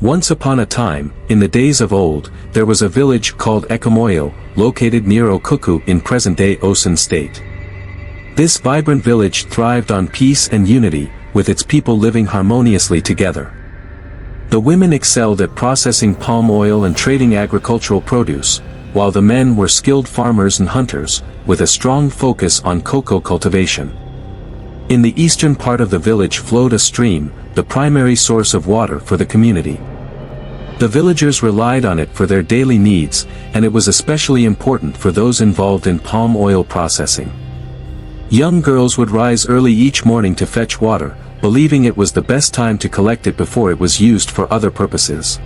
Once upon a time, in the days of old, there was a village called Ekamoyo, located near Okuku in present-day Osun State. This vibrant village thrived on peace and unity, with its people living harmoniously together. The women excelled at processing palm oil and trading agricultural produce, while the men were skilled farmers and hunters, with a strong focus on cocoa cultivation. In the eastern part of the village flowed a stream, the primary source of water for the community. The villagers relied on it for their daily needs, and it was especially important for those involved in palm oil processing. Young girls would rise early each morning to fetch water, believing it was the best time to collect it before it was used for other purposes.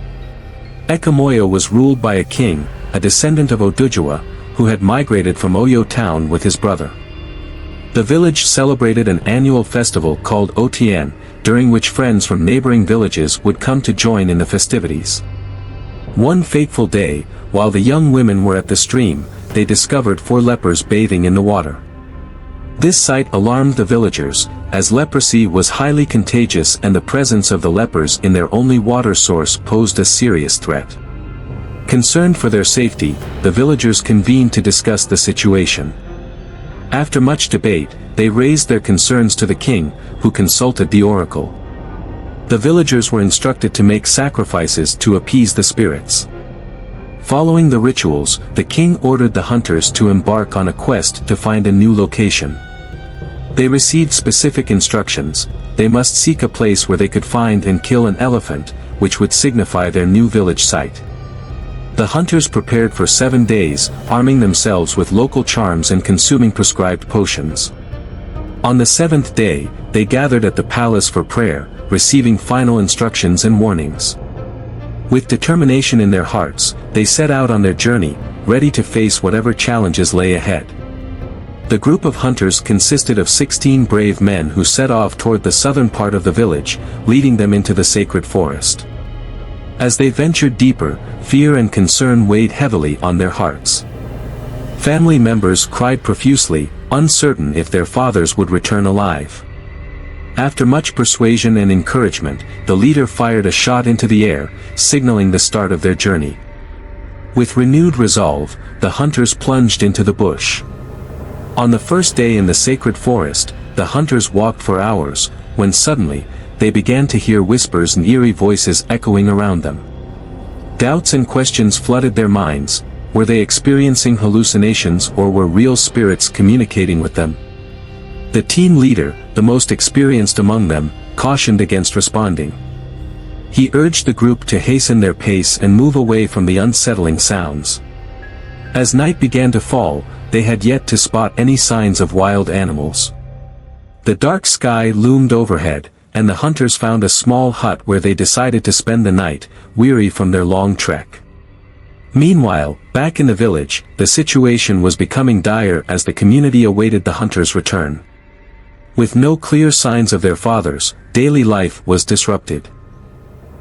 Ekamoyo was ruled by a king, a descendant of Odujuwa, who had migrated from Oyo town with his brother. The village celebrated an annual festival called Otian, during which friends from neighboring villages would come to join in the festivities. One fateful day, while the young women were at the stream, they discovered 4 lepers bathing in the water. This sight alarmed the villagers, as leprosy was highly contagious and the presence of the lepers in their only water source posed a serious threat. Concerned for their safety, the villagers convened to discuss the situation. After much debate, they raised their concerns to the king, who consulted the oracle. The villagers were instructed to make sacrifices to appease the spirits. Following the rituals, the king ordered the hunters to embark on a quest to find a new location. They received specific instructions. They must seek a place where they could find and kill an elephant, which would signify their new village site. The hunters prepared for 7 days, arming themselves with local charms and consuming prescribed potions. On the 7th day, they gathered at the palace for prayer, receiving final instructions and warnings. With determination in their hearts, they set out on their journey, ready to face whatever challenges lay ahead. The group of hunters consisted of 16 brave men who set off toward the southern part of the village, leading them into the sacred forest. As they ventured deeper, fear and concern weighed heavily on their hearts. Family members cried profusely, uncertain if their fathers would return alive. After much persuasion and encouragement, the leader fired a shot into the air, signaling the start of their journey. With renewed resolve, the hunters plunged into the bush. On the first day in the sacred forest, the hunters walked for hours, when suddenly, they began to hear whispers and eerie voices echoing around them. Doubts and questions flooded their minds. Were they experiencing hallucinations or were real spirits communicating with them? The team leader, the most experienced among them, cautioned against responding. He urged the group to hasten their pace and move away from the unsettling sounds. As night began to fall, they had yet to spot any signs of wild animals. The dark sky loomed overhead, and the hunters found a small hut where they decided to spend the night, weary from their long trek. Meanwhile, back in the village, the situation was becoming dire as the community awaited the hunters' return. With no clear signs of their fathers, daily life was disrupted.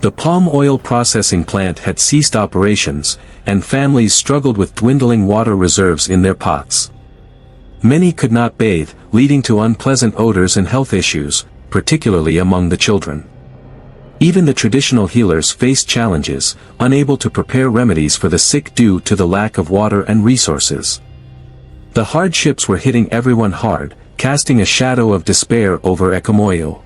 The palm oil processing plant had ceased operations, and families struggled with dwindling water reserves in their pots. Many could not bathe, leading to unpleasant odors and health issues, particularly among the children. Even the traditional healers faced challenges, unable to prepare remedies for the sick due to the lack of water and resources. The hardships were hitting everyone hard, casting a shadow of despair over Ekamoyo.